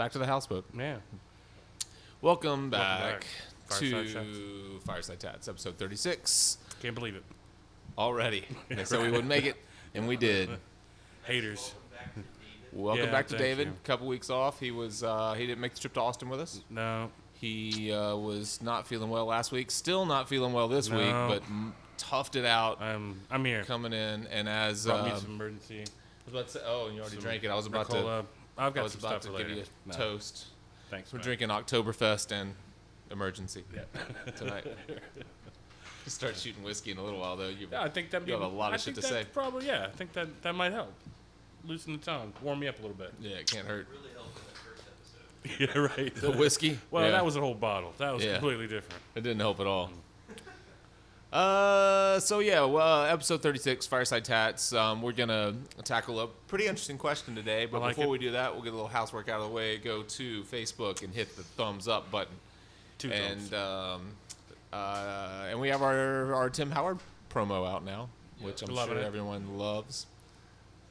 back to the houseboat. Yeah. Welcome back Fireside to Fireside Tats, episode 36. Can't believe it. Already. They said we wouldn't make it, and we did. Haters. Welcome back to thank David. you. A couple weeks off. He was he didn't make the trip to Austin with us. No. He was not feeling well last week. Still not feeling well this week, No. but toughed it out. I'm here. Coming in, and as Brought me some emergency. I was about to say, oh, and you already some drank it. I was about Ricola. I've got I was some about stuff to for give later. you a toast. Thanks. We're man. drinking Oktoberfest and emergency Yeah. tonight. Start shooting whiskey in a little while, though. Yeah, I think that You have a lot of shit to say. Probably, yeah. I think that might help. Loosen the tongue. Warm me up a little bit. Yeah, it can't hurt. Really helped in that first episode. Yeah, right. The whiskey? Well, Yeah. that was a whole bottle. That was Yeah. completely different. It didn't help at all. Episode 36, Fireside Tats. We're going to tackle a pretty interesting question today. But like before it. we do that, we'll get a little housework out of the way. Go to Facebook and hit the thumbs up button. Two And thumbs. and we have our Tim Howard promo out now, which I'm Loving sure it. everyone loves.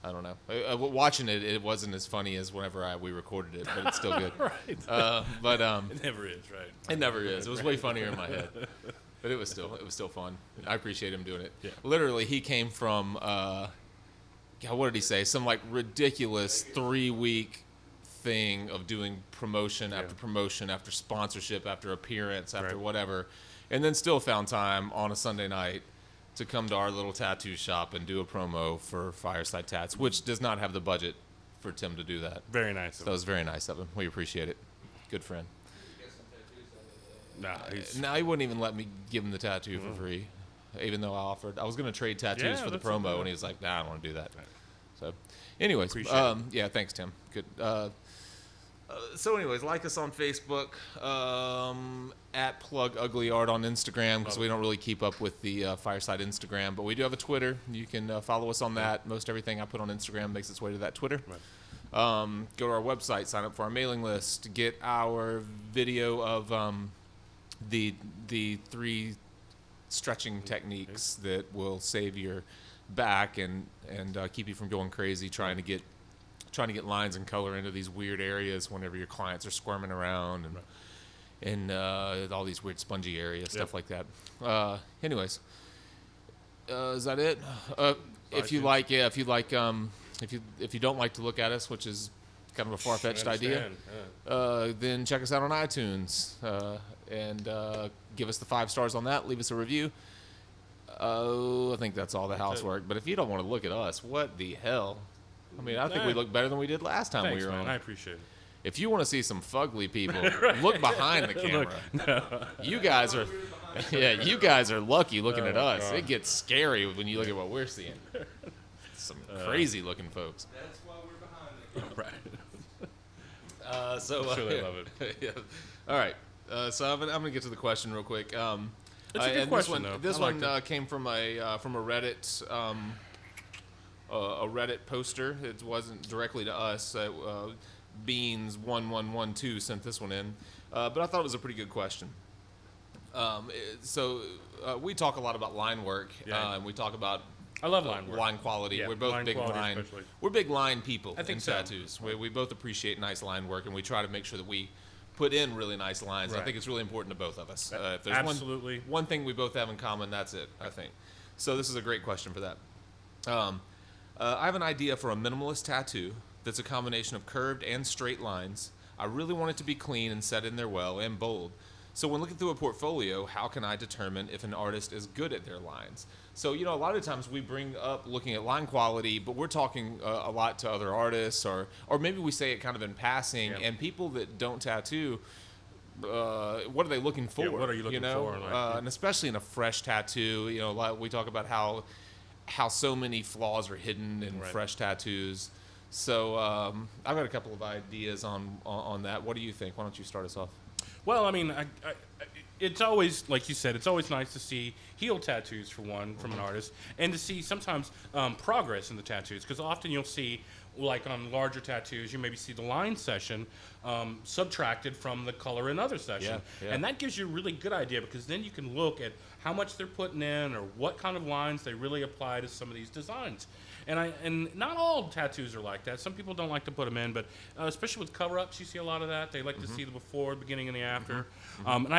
I don't know. Watching it, it wasn't as funny as whenever we recorded it, but it's still good. Right. It It never is, right? never is. It was way funnier in my head, but it was still fun. I appreciate him doing it. Yeah. Literally, he came from what did he say? Some like ridiculous 3-week thing of doing promotion after promotion after sponsorship after appearance after Right. whatever, and then still found time on a Sunday night to come to our little tattoo shop and do a promo for Fireside Tats, which does not have the budget for Tim to do that. Very nice. So that was very nice of him. We appreciate it. Good friend. Nah, he's, Now he wouldn't even let me give him the tattoo for free, even though I offered. I was going to trade tattoos Yeah, for the that's not promo, bad. and he was like, "Nah, I don't want to do that." So, anyways, Appreciate it. yeah, thanks, Tim. Good. So, anyways, like us on Facebook, at Plug Ugly Art on Instagram, because we don't really keep up with the Fireside Instagram, but we do have a Twitter. You can follow us on that. Most everything I put on Instagram makes its way to that Twitter. Right. Go to our website, sign up for our mailing list, get our video of the 3 stretching techniques that will save your back and keep you from going crazy trying to get lines and color into these weird areas whenever your clients are squirming around and all these weird spongy areas, stuff like that. Anyways, is that it? If you don't like to look at us, which is kind of a far-fetched idea, then check us out on iTunes and give us the 5 stars on that. Leave us a review. I think that's all the housework. But if you don't want to look at us, what the hell? I mean, I think we look better than we did last time Thanks, we were man. on. I appreciate it. If you want to see some fugly people, look behind the camera. You guys are, you guys are lucky looking at us. God. It gets scary when you look at what we're seeing. Some crazy looking folks. That's why we're behind the camera. Right. So I'm sure they love it. Yeah. All right. So I'm gonna get to the question real quick. It's a good and question, though. This I liked one came from a Reddit a Reddit poster. It wasn't directly to us. Beans1112 sent this one in, but I thought it was a pretty good question. We talk a lot about line work, and we talk about I love line work. line quality. Yeah, We're both line big quality line. especially. We're big line people I think in so. tattoos. We both appreciate nice line work, and we try to make sure that we put in really nice lines. Right. I think it's really important to both of us. If there's Absolutely. one thing we both have in common, that's it, I think. So this is a great question for that. I have an idea for a minimalist tattoo that's a combination of curved and straight lines. I really want it to be clean and set in there well and bold. So when looking through a portfolio, how can I determine if an artist is good at their lines? So, a lot of times we bring up looking at line quality, but we're talking a lot to other artists, or maybe we say it kind of in passing, and people that don't tattoo, what are they looking for? Yeah, what are you looking for? And especially in a fresh tattoo, a lot, we talk about how so many flaws are hidden in fresh tattoos. So I've got a couple of ideas on that. What do you think? Why don't you start us off? Well, I mean, it's always, like you said, it's always nice to see heel tattoos for one from an artist, and to see sometimes progress in the tattoos, because often you'll see like on larger tattoos, you maybe see the line session subtracted from the color in other session. Yeah. And that gives you a really good idea, because then you can look at how much they're putting in or what kind of lines they really apply to some of these designs. And not all tattoos are like that. Some people don't like to put them in, but especially with cover-ups, you see a lot of that. They like to see the before, the beginning, and the after. And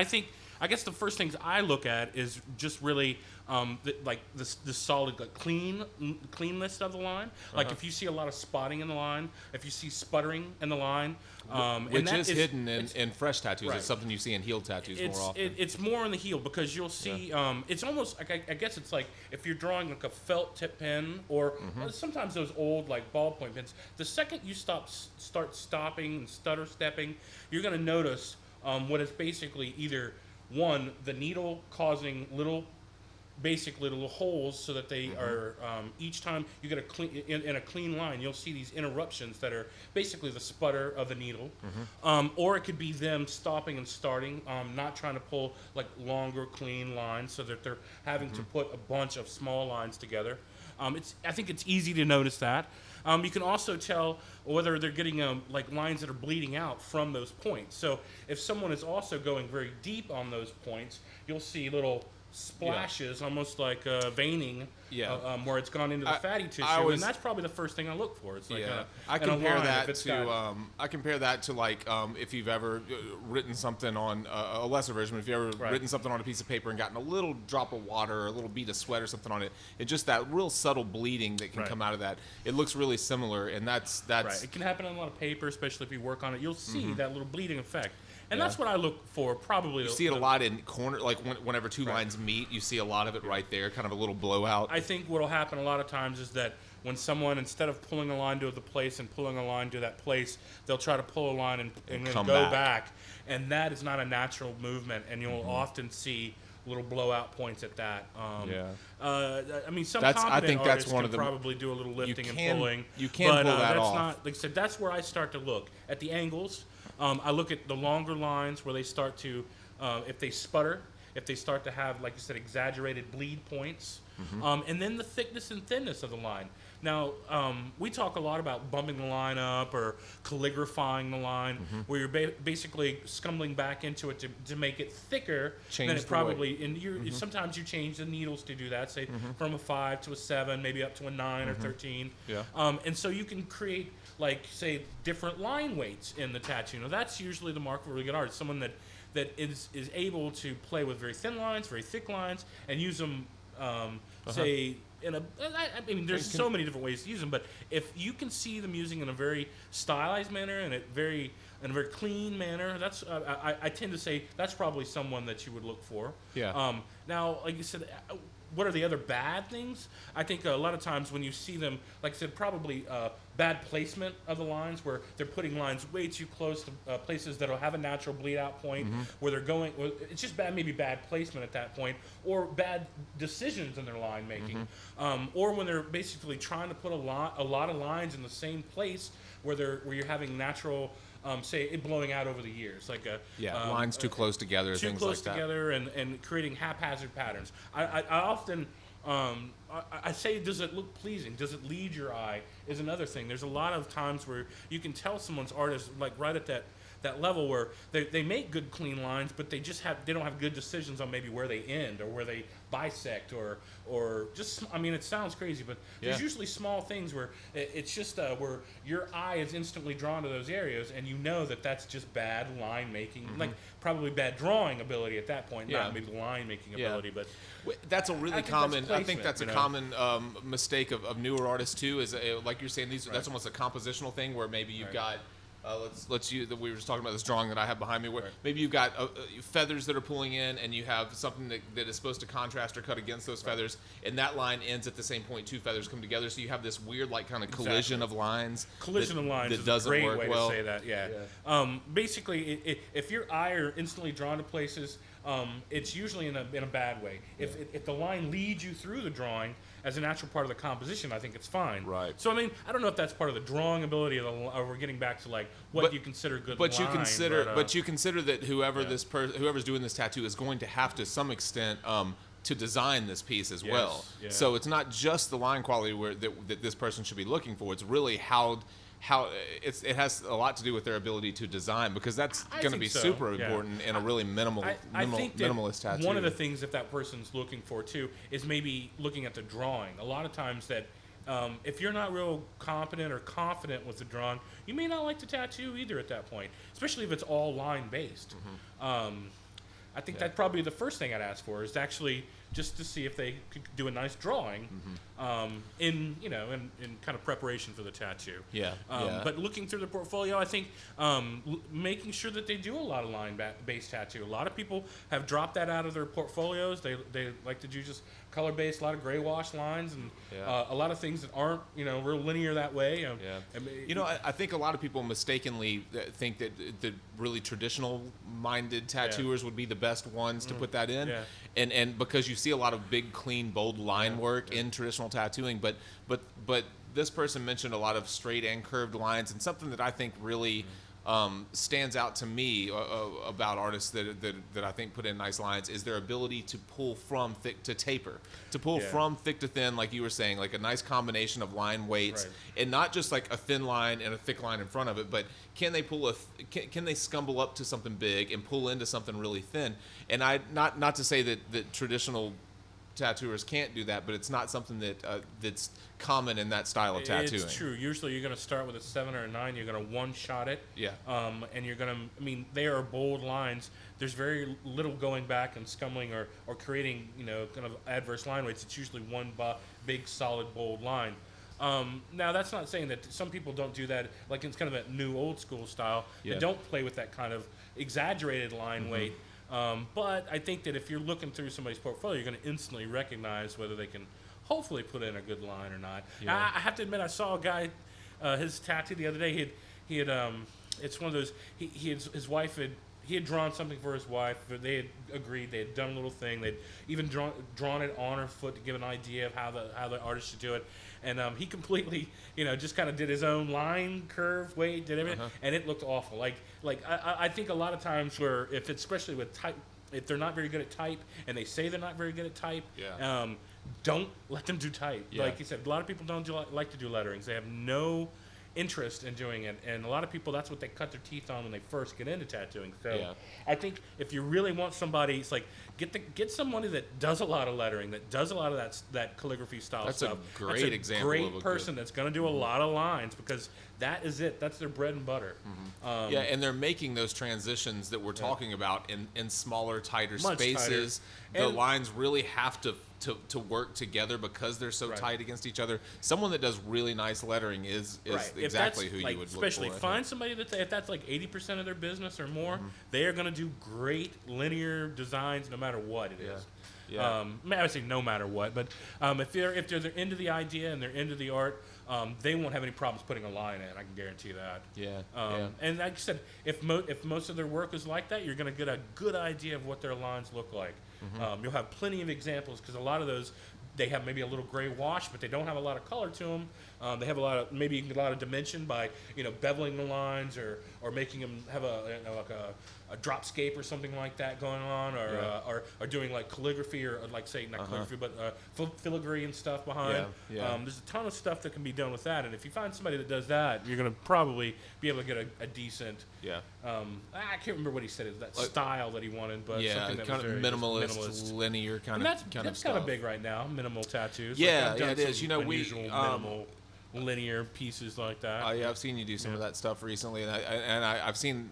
I guess the first things I look at is just really the solid, like clean list of the line. Like if you see a lot of spotting in the line, if you see sputtering in the line, which is hidden in fresh tattoos. Right. It's something you see in heel tattoos more often. It's more in the heel, because you'll see. It's almost like I guess it's like if you're drawing like a felt tip pen, or sometimes those old like ballpoint pens. The second you start stopping and stutter stepping, you're going to notice what is basically either one, the needle causing little holes, so that they are each time you get a clean in a clean line, you'll see these interruptions that are basically the sputter of the needle. Or it could be them stopping and starting, not trying to pull like longer clean lines, so that they're having to put a bunch of small lines together. I think it's easy to notice that. You can also tell whether they're getting like lines that are bleeding out from those points. So if someone is also going very deep on those points, you'll see little splashes, almost like veining, where it's gone into the fatty tissue, and that's probably the first thing I look for. It's like I compare that to like if you've ever written something on a lesser version. If you've ever written something on a piece of paper and gotten a little drop of water or a little bead of sweat or something on it, it's just that real subtle bleeding that can come out of that. It looks really similar, and that's right. It can happen on a lot of paper, especially if you work on it. You'll see that little bleeding effect. And that's what I look for, probably. You see it a lot in corner, like whenever two lines meet, you see a lot of it right there, kind of a little blowout. I think what will happen a lot of times is that when someone, instead of pulling a line to the place and pulling a line to that place, they'll try to pull a line and then go back. And that is not a natural movement, and you'll often see little blowout points at that. I mean, some competent artists can probably do a little lifting and pulling. You can pull that off. Not, like I said, that's where I start to look. At the angles, I look at the longer lines where they start to, if they sputter, if they start to have, like you said, exaggerated bleed points, and then the thickness and thinness of the line. Now, we talk a lot about bumping the line up or calligraphing the line, where you're basically scumbling back into it to make it thicker than it probably. And sometimes you change the needles to do that, say from a 5 to a 7, maybe up to a 9 or 13. And so you can create, like, say, different line weights in the tattoo. Now, that's usually the mark of a really good artist, someone that is able to play with very thin lines, very thick lines, and use them, say, I mean, there's so many different ways to use them, but if you can see them using in a very stylized manner and in a very clean manner, that's I tend to say that's probably someone that you would look for. Now, like you said, what are the other bad things? I think a lot of times when you see them, like I said, probably bad placement of the lines, where they're putting lines way too close to places that'll have a natural bleed out point, where they're going, it's just maybe bad placement at that point, or bad decisions in their line making, or when they're basically trying to put a lot of lines in the same place where you're having natural, say, it blowing out over the years, like lines too close together, too things close like together, and creating haphazard patterns. I often I say, does it look pleasing? Does it lead your eye? Is another thing. There's a lot of times where you can tell someone's art is like right at that level where they make good clean lines, but they don't have good decisions on maybe where they end or where they bisect or just, I mean, it sounds crazy, but there's usually small things where it's just where your eye is instantly drawn to those areas, and you know that that's just bad line making, like probably bad drawing ability at that point, not maybe line making ability, but that's a really common. I think that's a common mistake of newer artists too. Is like you're saying, that's almost a compositional thing where maybe you've got. Let's use that we were just talking about this drawing that I have behind me, where maybe you've got feathers that are pulling in, and you have something that is supposed to contrast or cut against those feathers, and that line ends at the same point. Two feathers come together, so you have this weird, like, kind of collision of lines. Collision of lines is a great way to say that. Basically, if your eye are instantly drawn to places, it's usually in a bad way. If the line leads you through the drawing as a natural part of the composition, I think it's fine. Right. So I mean, I don't know if that's part of the drawing ability, or we're getting back to like what you consider good. But you consider that whoever's doing this tattoo is going to have to some extent to design this piece as Yes, well. yeah. So it's not just the line quality that this person should be looking for. It's really how it has a lot to do with their ability to design, because that's I going to think be so, super yeah. important in a really I think that minimalist tattoo. one of the things that person's looking for too is maybe looking at the drawing. A lot of times that if you're not real competent or confident with the drawing, you may not like the tattoo either at that point, especially if it's all line based. I think that's probably the first thing I'd ask for, is actually just to see if they could do a nice drawing in kind of preparation for the tattoo. Yeah. But looking through the portfolio, I think making sure that they do a lot of line-based tattoo. A lot of people have dropped that out of their portfolios. They like to do just color-based, a lot of gray wash lines, and a lot of things that aren't real linear that way. I think a lot of people mistakenly think that the really traditional-minded tattooers would be the best ones to put that in, Yeah. and because you see a lot of big, clean, bold line work in traditional tattooing, but this person mentioned a lot of straight and curved lines, and something that I think really stands out to me about artists that I think put in nice lines is their ability to pull from thick to taper, to pull from thick to thin, like you were saying, like a nice combination of line weights, and not just like a thin line and a thick line in front of it, but can they pull can they scumble up to something big and pull into something really thin? And not to say that traditional tattooers can't do that, but it's not something that's common in that style of tattooing. It's true. Usually you're going to start with a 7 or a 9. You're going to one-shot it. Yeah. And you're going to, they are bold lines. There's very little going back and scumbling or creating, kind of adverse line weights. It's usually one big, solid, bold line. Now, that's not saying that some people don't do that, like it's kind of a new old school style. Yeah. They don't play with that kind of exaggerated line weight. But I think that if you're looking through somebody's portfolio, you're going to instantly recognize whether they can hopefully put in a good line or not. Yeah. I have to admit, I saw a guy, his tattoo the other day. He had it's one of those. His wife had drawn something for his wife. They had agreed. They had done a little thing. They'd even drawn it on her foot to give an idea of how the artist should do it. And he completely, just kind of did his own line, curve, weight, did everything, and it looked awful. Like I think a lot of times where if it's especially with type, if they're not very good at type and they say they're not very good at type, don't let them do type. Yeah. Like you said, a lot of people don't like to do letterings. They have no interest in doing it, and a lot of people, that's what they cut their teeth on when they first get into tattooing. So I think if you really want somebody, it's like get somebody that does a lot of lettering, that does a lot of that calligraphy style That's stuff. a great example Great of a person that's going to do a lot of lines, because that is it. That's their bread and butter. And they're making those transitions that we're talking about in smaller, tighter Much spaces. tighter. The And- lines really have to work together because they're so tight against each other. Someone that does really nice lettering is Right. If exactly that's, who like, you would especially look for. find somebody if that's like 80% of their business or more, they are going to do great linear designs no matter what it is. Yeah. I would say no matter what, but if they're into the idea and they're into the art, they won't have any problems putting a line in. I can guarantee that. And like I said, if most of their work is like that, you're going to get a good idea of what their lines look like. You'll have plenty of examples, because a lot of those, they have maybe a little gray wash, but they don't have a lot of color to them. They have maybe you can get a lot of dimension by beveling the lines or making them have like a dropscape or something like that going on, or doing like calligraphy or like say not calligraphy but filigree and stuff behind. There's a ton of stuff that can be done with that, and if you find somebody that does that, you're going to probably be able to get a decent. I can't remember what he said. It was that style that he wanted, but something that kind was of very minimalist, linear kind and of that's kind of big right now. Minimal tattoos. Yeah, I've done it is. some unusual, minimal, linear pieces like that. I've seen you do some of that stuff recently, and I've seen.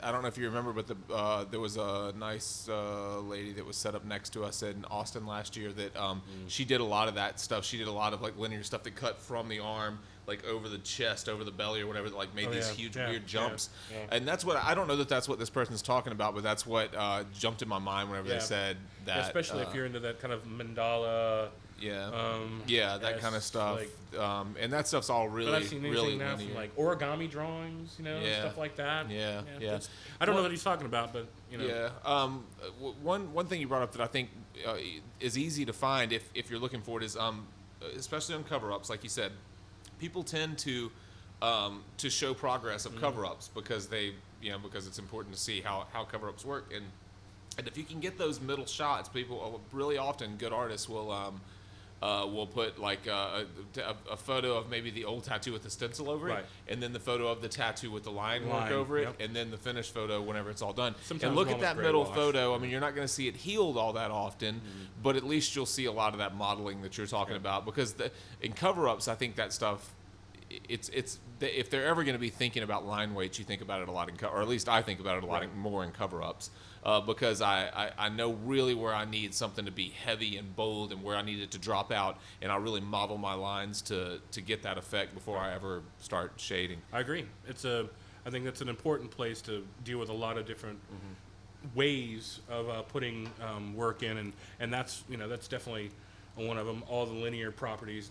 I don't know if you remember, but there was a nice lady that was set up next to us in Austin last year that she did a lot of that stuff. She did a lot of like linear stuff that cut from the arm, like over the chest, over the belly, or whatever, that like made these huge weird jumps. And that's what I don't know that that's what this person's talking about, but that's what jumped in my mind whenever they said that. Especially if you're into that kind of mandala. That kind of stuff. Like, and that stuff's all really, but I've seen really now linear. from like origami drawings, stuff like that. I don't know what he's talking about, but one thing you brought up that I think is easy to find if you're looking for it is especially on cover-ups, like you said, people tend to show progress of cover-ups because because it's important to see how cover-ups work, And if you can get those middle shots, people really often, good artists will put like a photo of maybe the old tattoo with the stencil over it, Right. and then the photo of the tattoo with the line work over it, yep. and then the finished photo whenever it's all done. Sometimes and look one at with that gray middle wash. photo. I mean, you're not going to see it healed all that often, but at least you'll see a lot of that modeling that you're talking about. Because in cover-ups, I think that stuff, if they're ever going to be thinking about line weights, you think about it a lot or at least I think about it a lot more in cover-ups. Because I know really where I need something to be heavy and bold and where I need it to drop out, and I really model my lines to get that effect before I ever start shading. I agree. I think that's an important place to deal with a lot of different ways of putting work in, and that's definitely one of them. All the linear properties,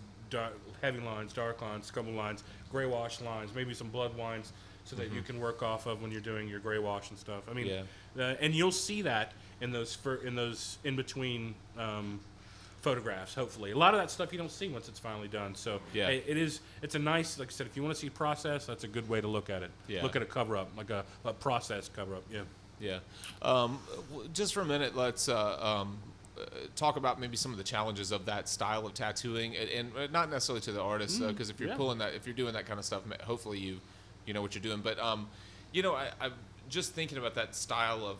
heavy lines, dark lines, scumble lines, gray wash lines, maybe some blood lines, so that you can work off of when you're doing your gray wash and stuff. I mean, and you'll see that in those in between photographs. Hopefully, a lot of that stuff you don't see once it's finally done. So it's a nice, like I said, if you want to see process, that's a good way to look at it. Yeah. Look at a cover up, like a process cover up. Yeah. Yeah. Just for a minute, let's talk about maybe some of the challenges of that style of tattooing, and not necessarily to the artist, because if you're if you're doing that kind of stuff, hopefully you know what you're doing. But I'm just thinking about that style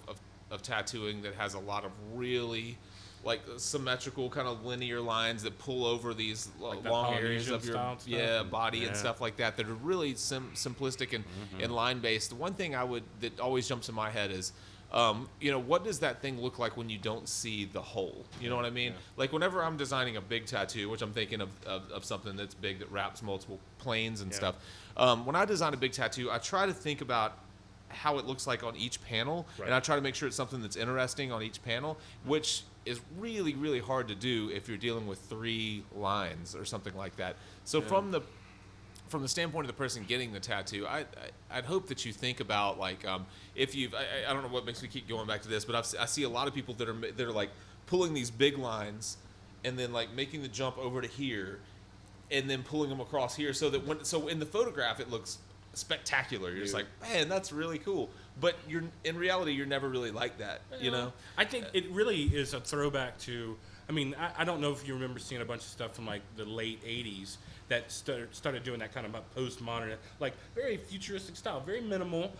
of tattooing that has a lot of really like symmetrical kind of linear lines that pull over these Like that long areas of your Polynesian body and stuff like that are really simplistic and line based. The one thing that always jumps in my head is what does that thing look like when you don't see the hole? You know what I mean? Yeah. Like whenever I'm designing a big tattoo, which I'm thinking of something that's big that wraps multiple planes and stuff. When I design a big tattoo, I try to think about how it looks like on each panel, and I try to make sure it's something that's interesting on each panel, which is really, really hard to do if you're dealing with 3 lines or something like that. So from the standpoint of the person getting the tattoo, I'd hope that you think about like if you've I don't know what makes me keep going back to this, but I see a lot of people that are like pulling these big lines and then like making the jump over to here and then pulling them across here so that in the photograph it looks spectacular. You're just like, man, that's really cool. But in reality you're never really like that, you know? I think it really is a throwback to. I mean, I don't know if you remember seeing a bunch of stuff from like the late '80s that started doing that kind of postmodern, like very futuristic style, very minimal.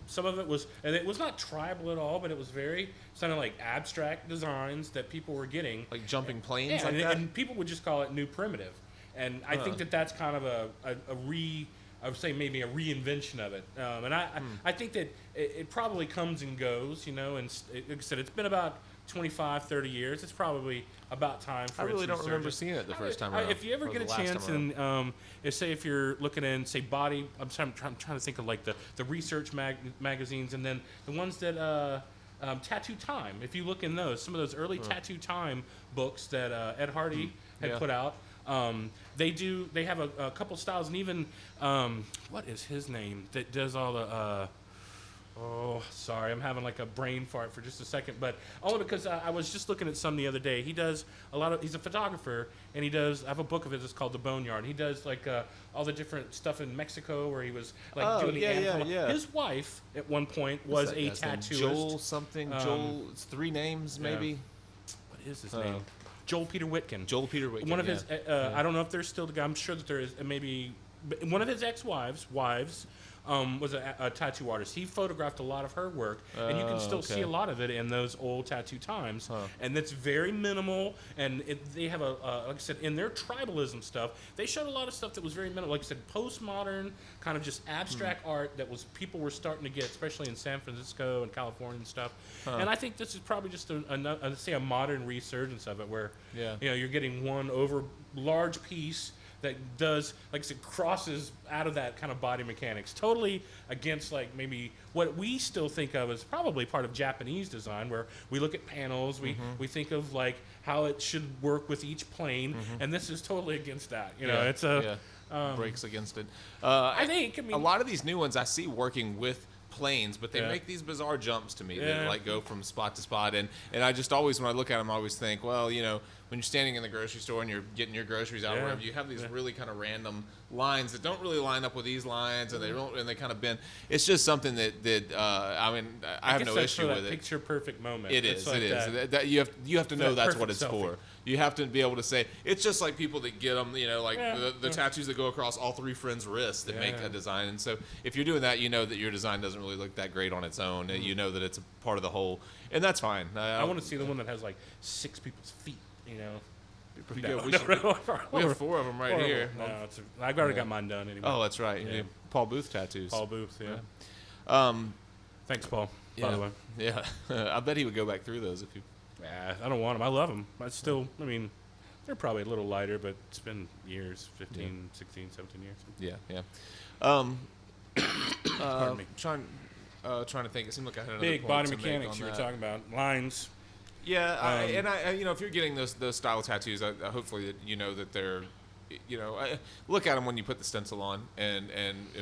Some of it was, and it was not tribal at all, but it was very sounded like abstract designs that people were getting, Like jumping planes, yeah, like that. and people would just call it new primitive. And I think that's kind of I would say maybe a reinvention of it. And I think that it probably comes and goes, and like I said, it's been about 25, 30 years. It's probably about time for I really its don't remember resurgence. seeing it the first time around. If you ever or get a the last chance, time around. and say if you're looking in, say, body, I'm trying to think of like the research magazines, and then the ones that Tattoo Time. If you look in those, some of those early Tattoo Time books that Ed Hardy had put out, they have a couple styles, and even what is his name that does all the oh, sorry, I'm having like a brain fart for just a second, but only because I was just looking at some the other day. He does he's a photographer, and I have a book of his, it's called The Boneyard. He does like all the different stuff in Mexico where he was like doing the animal. His wife at one point was a tattooist. Joel something, Joel, it's 3 names maybe. What is his name? Joel Peter Whitkin. Joel Peter Whitkin. One of his, I don't know if there's still the guy. I'm sure that there is. Maybe one of his ex-wives was a tattoo artist. He photographed a lot of her work, and you can still see a lot of it in those old Tattoo Times. And it's very minimal. And they have like I said, in their tribalism stuff, they showed a lot of stuff that was very minimal. Like I said, postmodern kind of just abstract art that people were starting to get, especially in San Francisco and California and stuff. And I think this is probably just a modern resurgence of it, where you're getting one large piece that does, like I said, crosses out of that kind of body mechanics, totally against like maybe what we still think of as probably part of Japanese design, where we look at panels, we think of like how it should work with each plane, and this is totally against that. It's breaks against it. I mean, a lot of these new ones I see working with planes, but they make these bizarre jumps to me that like go from spot to spot, and I just always, when I look at them, I always think, well, when you're standing in the grocery store and you're getting your groceries out, or Yeah. whatever, you have these Yeah. really kind of random lines that don't really line up with these lines, and they kind of bend. It's just something that I mean, I have guess no that's issue for with that it. picture perfect moment. It It's is. like It is. that. That you have to know that that's what it's perfect selfie. for. You have to be able to say it's just like people that get them. Like Yeah. the tattoos that go across all three friends' wrists that make Yeah. a design. And so if you're doing that, you know that your design doesn't really look that great on its own. You know that it's a part of the whole, and that's fine. I want to see the one that has like 6 people's feet. We No, we no, should- no, we have 4 of them right horrible. here. No, I've already got mine done anyway. Oh, that's right. Yeah. Paul Booth tattoos. Paul Booth. Yeah. Um, Thanks, Paul. yeah. By the way. Yeah. I bet he would go back through those if you. Yeah, I don't want them. I love them. I mean, they're probably a little lighter, but it's been years 15, 16, 17 years. Yeah. Yeah. Pardon me. Trying to think. It seemed like I had another Big point body to make mechanics on you were that. talking about. Lines. Yeah, if you're getting those style tattoos, hopefully that you know that they're, look at them when you put the stencil on and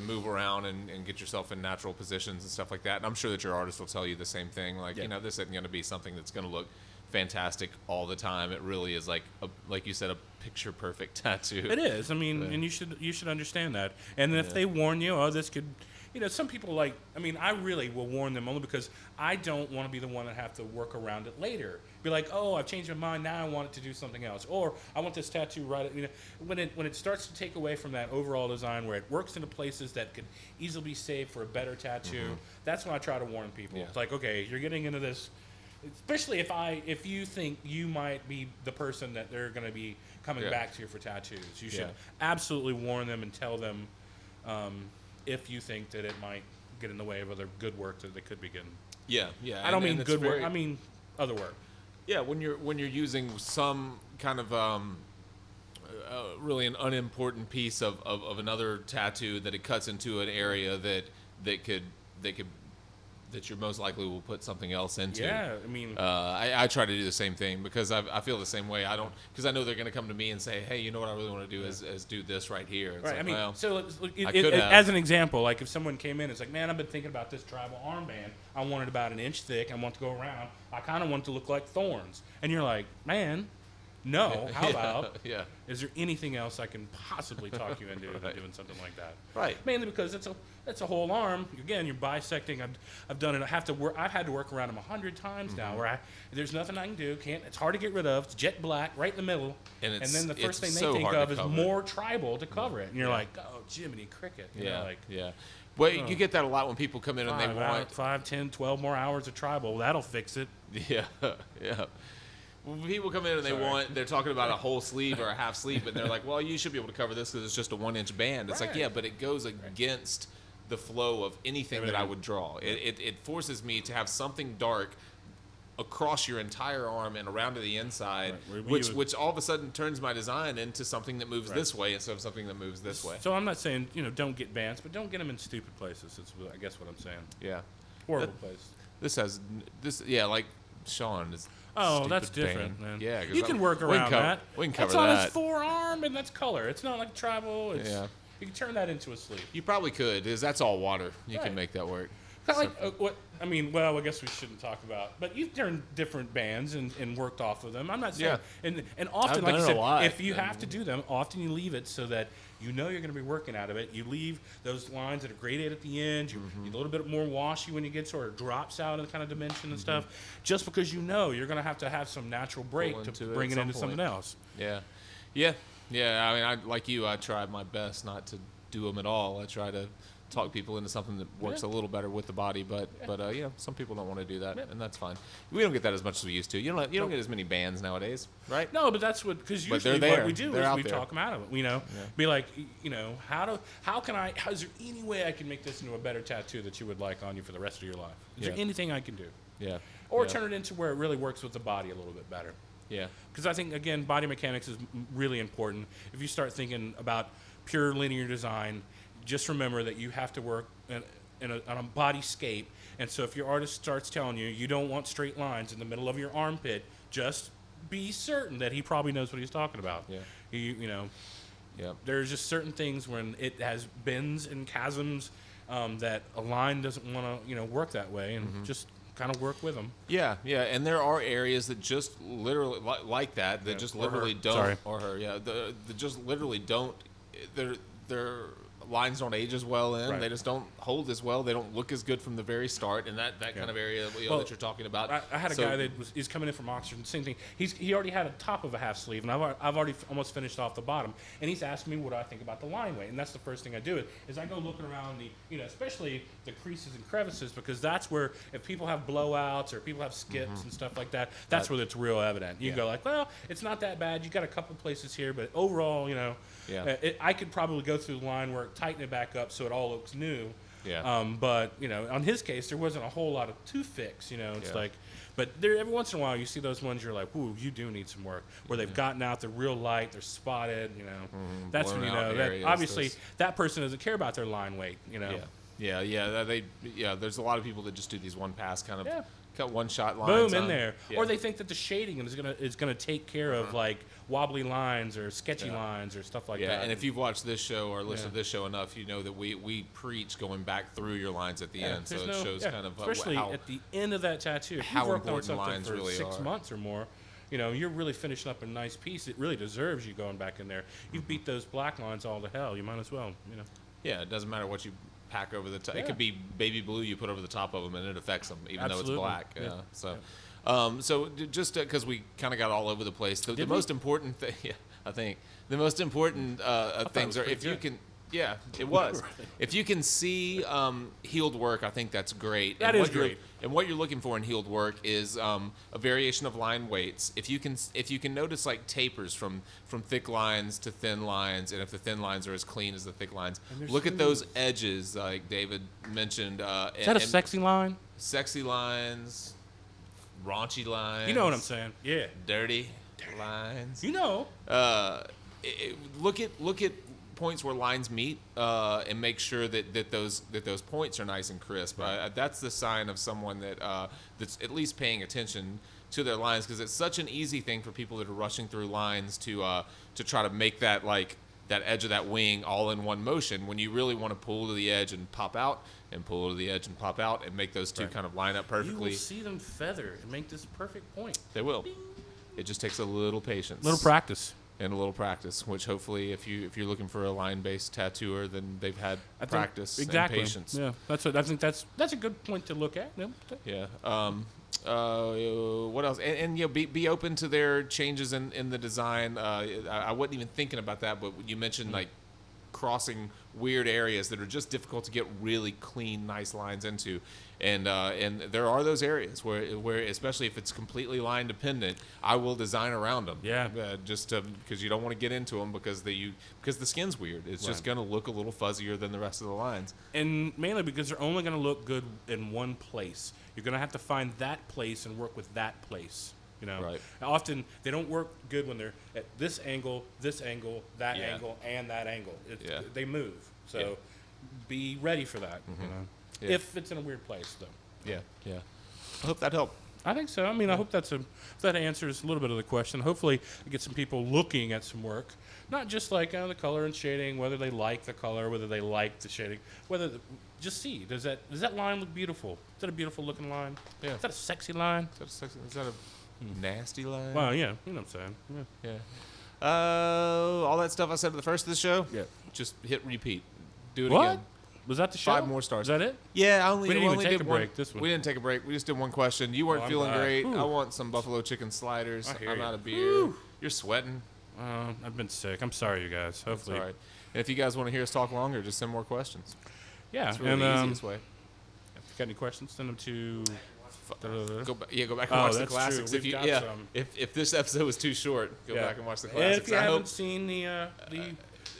move around and get yourself in natural positions and stuff like that. And I'm sure that your artist will tell you the same thing. Like, this isn't going to be something that's going to look fantastic all the time. It really is like you said, a picture perfect tattoo. It is. I mean, Yeah. and you should understand that. And if they warn you, oh, this could, some people I really will warn them only because I don't want to be the one that have to work around it later. Be like, oh, I've changed my mind. Now I want it to do something else, or I want this tattoo right. When it starts to take away from that overall design, where it works into places that could easily be saved for a better tattoo. That's when I try to warn people. Yeah. It's like, okay, you're getting into this. Especially if you think you might be the person that they're going to be coming back to for tattoos, you should absolutely warn them and tell them if you think that it might get in the way of other good work that they could be getting. Yeah. I don't mean it's good very- work. I mean other work. Yeah, when you're using some kind of really an unimportant piece of another tattoo that it cuts into an area that you most likely will put something else into. Yeah, I mean, I try to do the same thing because I feel the same way. Because I know they're going to come to me and say, hey, you know what I really want to do is do this right here. It's right. like, I mean, well, so I could have. as an example, like if someone came in, it's like, man, I've been thinking about this tribal armband. I want it about an inch thick. I want it to go around. I kind of want it to look like thorns. And you're like, man, no. How about? yeah. Is there anything else I can possibly talk you into Right. doing something like that? Right. Mainly because it's a whole arm. Again, you're bisecting. I've done it. I've had to work around them 100 times now. Where there's nothing I can do. It's hard to get rid of. It's jet black, right in the middle. And then the first thing it's they so think hard to of is cover. more tribal to cover it. And you're Yeah. like, oh, Jiminy Cricket. You know, like Yeah. Well, you get that a lot when people come in and they want 5, 10, 12 more hours of tribal. That'll fix it. Yeah, yeah. When people come in and they're talking about a whole sleeve or a half sleeve, and they're like, well, you should be able to cover this because it's just a 1-inch band. It's like, Right. yeah, but it goes against the flow of anything that I Everything. would draw. It forces me to have something dark across your entire arm and around to the inside, Right. Where you- which all of a sudden turns my design into something that moves Right. this way instead of something that moves this way. So I'm not saying, don't get bands, but don't get them in stupid places. That's I guess what I'm saying. Yeah. Horrible place. Like Sean is. Oh, that's stupid different, band. man. Yeah, 'cause you can work around that. We can cover that's on that. his forearm, and that's color. It's not like tribal. It's, Yeah. You can turn that into a sleeve. You probably could, because that's all water. You Right. can make that work. Kind of like what I mean. Well, I guess we shouldn't talk about. But you've turned different bands and worked off of them. I'm not saying. Yeah. And often, I've like done I it a said, lot. if you have to do them, often you leave it so that you're going to be working out of it. You leave those lines that are graded at the end. You're a little bit more washy when you get sort of drops out in the kind of dimension and stuff. Just because you're going to have some natural break Pull to into it bring at it some into something point. else. Yeah. I mean, like you, I tried my best not to do them at all. I try to talk people into something that works a little better with the body, but some people don't want to do that, and that's fine. We don't get that as much as we used to. You don't get as many bands nowadays, right? No, but that's because But they're usually there. what we do They're is out we there. talk them out of it. Be like, is there any way I can make this into a better tattoo that you would like on you for the rest of your life? Is there Yeah. anything I can do? Yeah. Or yeah. turn it into where it really works with the body a little bit better. Yeah. Because I think, again, body mechanics is really important. If you start thinking about pure linear design, just remember that you have to work on a body scape. And so if your artist starts telling you you don't want straight lines in the middle of your armpit, just be certain that he probably knows what he's talking about. Yeah. Yep. There's just certain things when it has bends and chasms that a line doesn't want to work that way, and just kind of work with them. Yeah, and there are areas that just literally like that Yeah, just or literally her. don't, Sorry. or her, yeah, the just literally don't. Their lines don't age as well in. Right. They just don't hold as well. They don't look as good from the very start, and that kind of area Well, that you're talking about. I had a So- guy that is coming in from Oxford. Same thing. He already had a top of a half sleeve, and I've already almost finished off the bottom. And he's asked me what I think about the line weight, and that's the first thing I do is I go looking around especially the creases and crevices, because that's where if people have blowouts or people have skips and stuff like that, that's where it's real evident. You go like, well, it's not that bad. You got a couple places here, but overall, Yeah. I could probably go through the line work, tighten it back up so it all looks new. Yeah. But on his case, there wasn't a whole lot of to fix. It's Yeah. like, but there every once in a while you see those ones you're like, ooh, you do need some work. Where they've gotten out, they're real light, they're spotted. That's when blown you know out that areas, obviously those- that person doesn't care about their line weight. There's a lot of people that just do these one pass kind of Yeah. cut one shot lines. Boom in on. there, Yeah. or they think that the shading is gonna take care of like wobbly lines or sketchy lines or stuff like Yeah, that. and if you've watched this show or listened to Yeah. this show enough, you know that we preach going back through your lines at the end, so there's it shows kind of especially how at the end of that tattoo. If how you've worked on important something lines for really 6 are. months or more, you're really finishing up a nice piece. It really deserves you going back in there. You've beat those black lines all to hell. You might as well. yeah, it doesn't matter what you pack over the top. It Yeah. could be baby blue you put over the top of them, and it affects them, even though Absolutely. it's black. Yeah. So just because we kind of got all over the place, the Did we? most important thing, I think the most important things it are was if pretty you good. can. Yeah, it was. If you can see healed work, I think that's great. That and is what you're- great. And what you're looking for in healed work is a variation of line weights. If you can notice like tapers from thick lines to thin lines, and if the thin lines are as clean as the thick lines, And they're look at those smooth. edges, like David mentioned. Is that a sexy line? sexy lines, raunchy lines? You know what I'm saying? Yeah. Dirty lines. Look at points where lines meet and make sure that those points are nice and crisp. That's the sign of someone that's at least paying attention to their lines, because it's such an easy thing for people that are rushing through lines to try to make that edge of that wing all in one motion, when you really want to pull to the edge and pop out, and pull to the edge and pop out, and make those two kind of line up You perfectly. will see them feather and make this perfect point. They will. It just takes a little patience. Little practice. And a little practice, which hopefully, if you're looking for a line-based tattooer, then they've had I think- practice exactly. and patience. Yeah, that's what I think. That's a good point to look at. Yeah. What else? And be open to their changes in the design. I wasn't even thinking about that, but you mentioned like crossing weird areas that are just difficult to get really clean, nice lines into, and there are those areas where especially if it's completely line dependent, I will design around them. Yeah. Just because you don't want to get into them because the skin's weird. It's just Right. going to look a little fuzzier than the rest of the lines. And mainly because they're only going to look good in one place. You're going to have to find that place and work with that place. Right. Often they don't work good when they're at this angle, that Yeah. angle, and that angle. Yeah. They move. So Yeah. be ready for that. Yeah. If it's in a weird place, though. Yeah. I hope that helped. I think so. I mean, I hope that answers a little bit of the question. Hopefully, it gets some people looking at some work, not just like the color and shading, whether they like the color, whether they like the shading, just see does that line look beautiful? Is that a beautiful looking line? Yeah. Is that a sexy line? Is that a nasty line? Well, yeah, you know what I'm saying. Yeah. Yeah. All that stuff I said at the first of the show. Yeah. Just hit repeat. Do it What? again. Was that the show? 5 more stars. Is that it? Yeah, We didn't even only take did a break this one. We didn't take a break. We just did one question. You weren't I'm feeling glad. great. Whew. I want some buffalo chicken sliders. I hear I'm you. out of beer. You're sweating. I've been sick. I'm sorry, you guys. That's Hopefully. all right. And if you guys want to hear us talk longer, just send more questions. Yeah. That's really and the easiest way. if you got any questions, send them to. Go back and Oh, watch the that's classics. true. If We've you, got some. if this episode was too short, go Yeah. back and watch the And classics. if you I haven't hope. seen the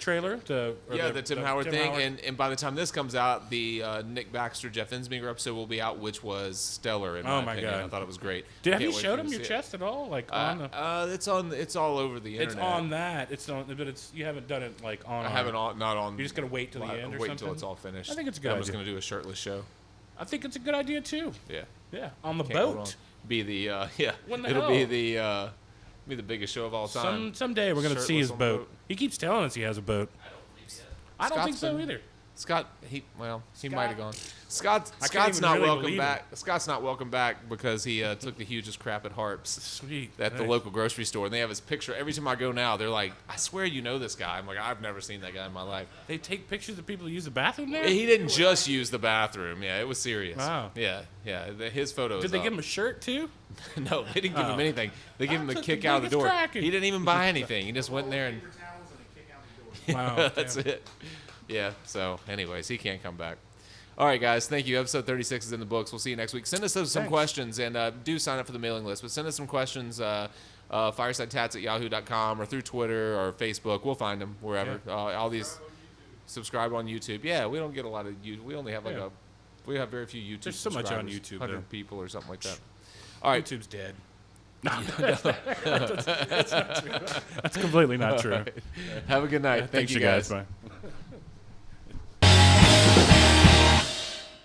trailer, the Tim Howard thing, and by the time this comes out, the Nick Baxter, Jeff Insminger episode will be out, which was stellar in Oh my my opinion. God. I thought it was great. Have Can't you wait showed for him to your see it. chest at all? Like on the. It's all over the internet. It's on that. It's on, but it's you haven't done it like on. I haven't not on. You're just gonna wait till the end or wait something. until it's all finished. I think it's a good I'm just idea. gonna do a shirtless show. I think it's a good idea too. Yeah. Yeah, on the Can't go wrong. boat. Be the When the it'll be hell? the biggest show of all time. Someday we're gonna see Shirtless his on the boat. He keeps telling us he has a boat. I don't think so Scott's either. Scott, he might have gone. can't Scott's even not really welcome believe back. Scott's not welcome back because he took the hugest crap at Harps Sweet. at the Nice. local grocery store, and they have his picture. Every time I go now, they're like, "I swear you know this guy." I'm like, "I've never seen that guy in my life." They take pictures of people who use the bathroom there? He didn't just use the bathroom. Yeah, it was serious. Wow. Yeah. His photo. Did they give him a shirt too? No, they didn't give him Oh. anything. They gave him the took kick the out of the biggest door. crack and- He didn't even buy anything. He just went in there and Paper towels and a kick out the door. Wow. that's damn. it. Yeah. So, anyways, he can't come back. All right, guys. Thank you. Episode 36 is in the books. We'll see you next week. Send us some Thanks. questions and do sign up for the mailing list. But send us some questions. FiresideTats@yahoo.com or through Twitter or Facebook. We'll find them wherever. All these. Subscribe on YouTube. Yeah, we don't get a lot of YouTube. We only have like Yeah. we have very few YouTube. There's so much on subscribers, YouTube, 100 though. people or something like that. All right. YouTube's dead. No, that's not true. That's completely not true. Have a good night. Thank Thanks, you you guys. guys. Bye.